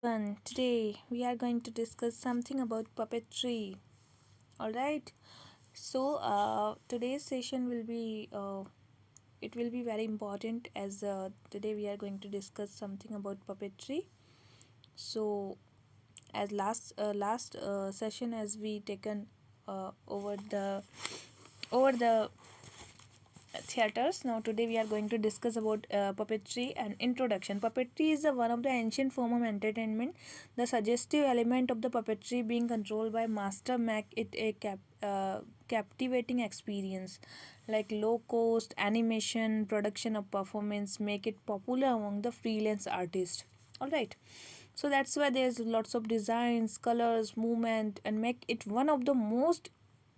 Today we are going to discuss something about puppetry. All right. So today's session will be it will be very important as today we are going to discuss something about puppetry. So as last session as we taken over the theaters. Now today we are going to discuss about puppetry and introduction. Puppetry is one of the ancient form of entertainment. The suggestive element of the puppetry being controlled by master make it a captivating experience. Like low cost animation production of performance make it popular among the freelance artists. All right, so that's why there's lots of designs, colors, movement, and make it one of the most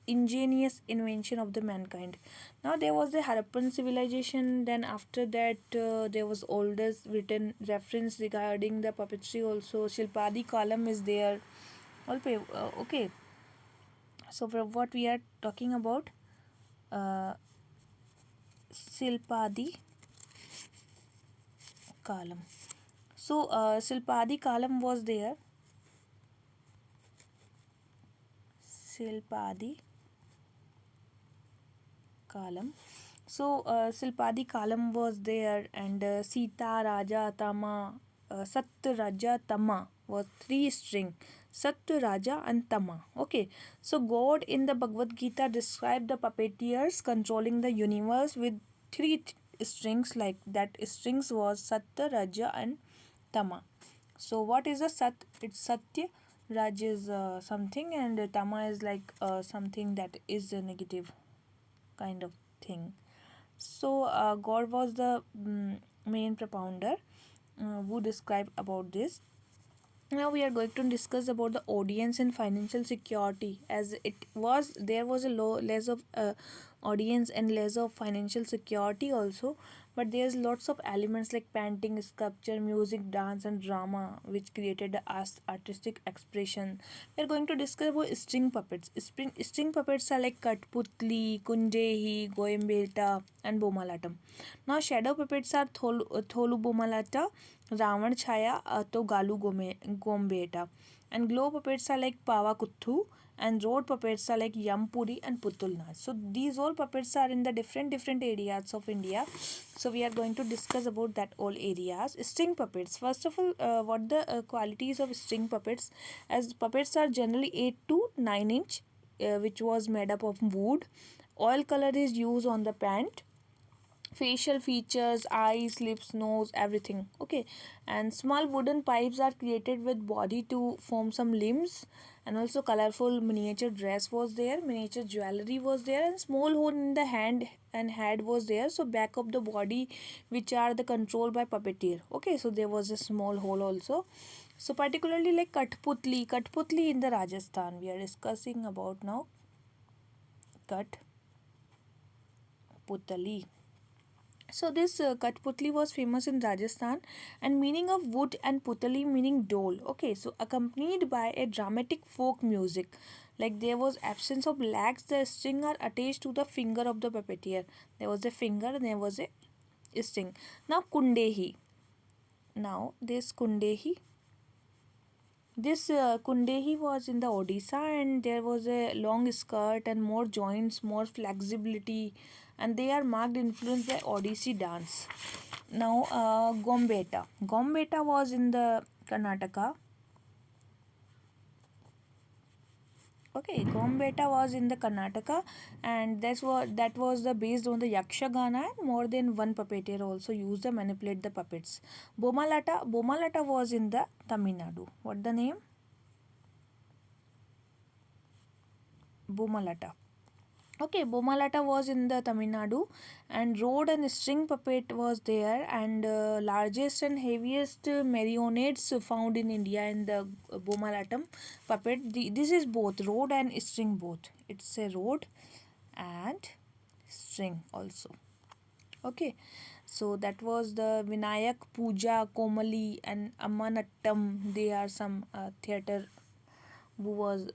ingenious invention of the mankind. Now there was the Harappan civilization. Then after that, there was oldest written reference regarding the puppetry. Also, Shilpadi Kalam is there. Okay. So for what we are talking about, uh, Shilpadi Kalam. So Shilpadi Kalam was there. Shilpadi Kalam. So Silpadi Kalam was there, and Sita Raja Tama, Sat Raja Tama was three string. Sat Raja and Tama. Okay, so God in the Bhagavad Gita described the puppeteers controlling the universe with strings, like that strings was Sat Raja and Tama. So what is a Sat? It's Satya. Raj is something, and Tama is like something that is negative kind of thing. So God was the main propounder who described about this. Now we are going to discuss about the audience and financial security, as it was there was a low less of audience and less of financial security also, but there's lots of elements like painting, sculpture, music, dance, and drama which created the artistic expression. We are going to discuss about string puppets. String puppets are like Katputli, Kundehi, Goembeta, and Bomalatam. Now shadow puppets are Tholu Bomalata, Ravan Chaya, to Galu Gombeta. And glow puppets are like Pava Kuthu, and road puppets are like Yampuri and Putulna. So these all puppets are in the different areas of India. So we are going to discuss about that all areas. String puppets. First of all, what the qualities of string puppets? As puppets are generally 8 to 9 inch, which was made up of wood. Oil color is used on the paint. Facial features, eyes, lips, nose, everything. Okay, and small wooden pipes are created with body to form some limbs, and also colorful miniature dress was there, miniature jewelry was there, and small hole in the hand and head was there, so back of the body, which are the control by puppeteer. Okay, so there was a small hole also. So particularly like Katputli in the Rajasthan we are discussing about now. Katputali. So this Katputli was famous in Rajasthan, and meaning of wood and Putali meaning dole. Okay, so accompanied by a dramatic folk music. Like there was absence of legs, the string are attached to the finger of the puppeteer. There was a finger, there was a string. Now Kundehi. Now this Kundehi. This Kundehi was in the Odisha, and there was a long skirt and more joints, more flexibility, and they are marked influence by Odissi dance. Now, Gombeta. Gombeta was in the Karnataka. Okay, Gombeta was in the Karnataka, and that was the based on the Yakshagana, and more than one puppeteer also used to manipulate the puppets. Bomalata was in the Tamil Nadu. What the name? Bomalata. Okay, Bomalata was in the Tamil Nadu, and road and string puppet was there, and largest and heaviest marionettes found in India in the Bomalatam puppet. This is both road and string both. It's a road and string also. Okay, so that was the Vinayak Puja, Komali, and Ammanattam. They are some theater who was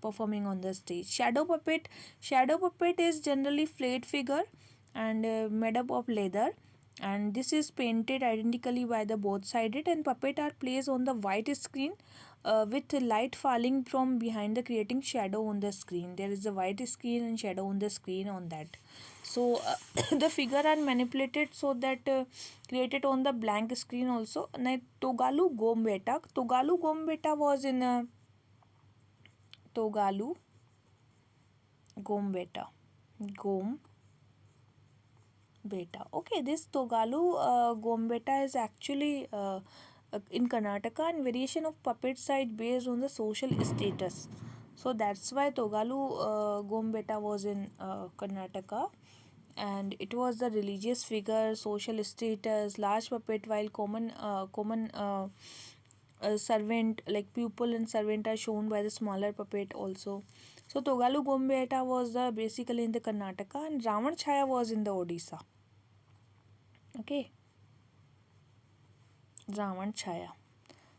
performing on the stage. Shadow puppet is generally flat figure and made up of leather. and this is painted identically by the both sided, and puppet are placed on the white screen with the light falling from behind the creating shadow on the screen. There is a white screen and shadow on the screen on that. So the figure are manipulated so that created on the blank screen also. Now Togalu Gombeta was in Togalu Gombeta. Gom Beta. Okay, this Togalu Gombeta is actually in Karnataka and variation of puppet side based on the social status. So that's why Togalu Gombeta was in Karnataka, and it was the religious figure, social status, large puppet, while common servant like pupil and servant are shown by the smaller puppet also. So Togalu Gombeta was the basically in the Karnataka, and Ravan Chaya was in the Odisha. Okay, Ravan Chaya.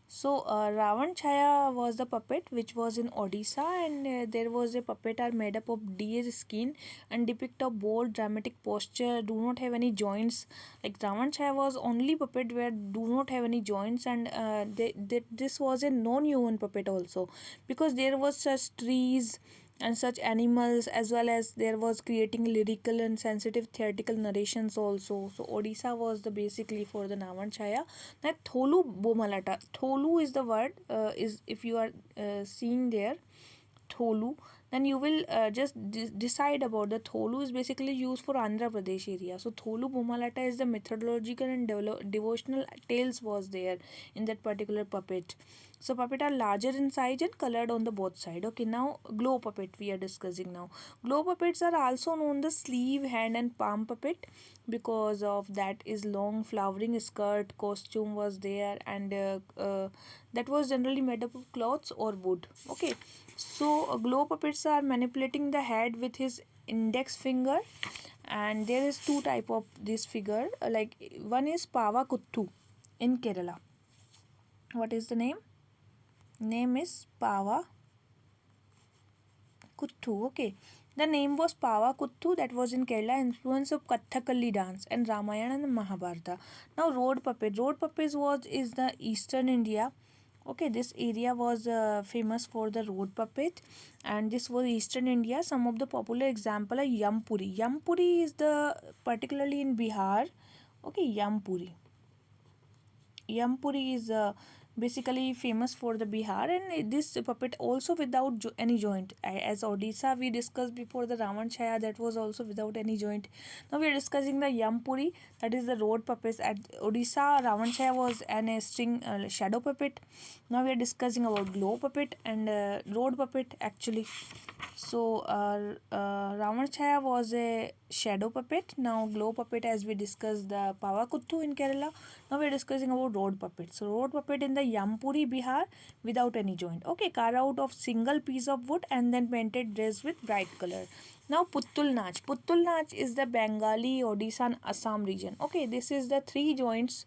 So Ravan Chaya was the puppet which was in Odisha, and there was a puppeteer made up of deer skin and depict a bold dramatic posture, do not have any joints. Like Ravan Chaya was only puppet where do not have any joints, and this was a non-human puppet also, because there was such trees and such animals, as well as there was creating lyrical and sensitive theatrical narrations also. So Odisha was the basically for the Ravan Chaya. That Tholu Bomalata. Tholu is the word. Is if you are seeing there, Tholu, then you will just decide about the Tholu is basically used for Andhra Pradesh area. So Tholu Bomalata is the mythological and devotional tales was there in that particular puppet. So puppet are larger in size and colored on the both side. Okay, now glow puppet we are discussing now. Glow puppets are also known the sleeve, hand and palm puppet, because of that is long flowering skirt costume was there, and that was generally made up of cloths or wood. Okay, so glow puppets are manipulating the head with his index finger, and there is two type of this figure. Like one is Pava Kuttu in Kerala. What is the name? Name is Pava Kuttu. Okay. The name was Pava Kuttu, that was in Kerala, influence of Kathakali dance and Ramayana and Mahabharata. Now road puppet. Road puppets was is the eastern India. Okay, this area was famous for the road puppet, and this was eastern India. Some of the popular example are Yampuri. Yampuri is the particularly in Bihar. Okay, Yampuri. Yampuri is basically famous for the Bihar, and this puppet also without any joint. As Odisha we discussed before, the Ravan Chaya that was also without any joint. Now we are discussing the Yampuri, that is the road puppets. At Odisha, Ravan Chaya was an string shadow puppet. Now we are discussing about glow puppet and road puppet actually. So Ravan Chaya was a shadow puppet. Now glow puppet, as we discussed the Pavakuttu in Kerala. Now we are discussing about road puppet. So road puppet in the Yampuri, Bihar, without any joint. Okay, carved out of single piece of wood and then painted dress with bright color. Now Puttul Nach. Puttul Nach is the Bengali, Odisha and Assam region. Okay, this is the three joints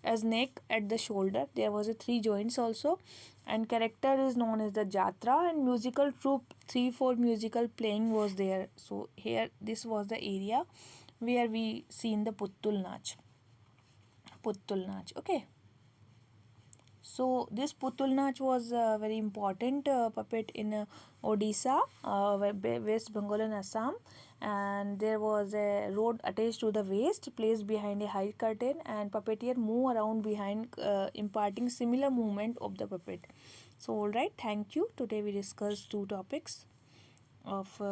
as neck at the shoulder. There was a three joints also, and character is known as the Jatra, and musical troupe 3-4 musical playing was there. So here this was the area where we seen the Puttul Nach. Puttul Nach. Okay. So this Putul Nach was a very important puppet in Odisha, West Bengal and Assam, and there was a road attached to the waist, placed behind a high curtain, and puppeteer move around behind, imparting similar movement of the puppet. So all right, thank you. Today we discussed two topics of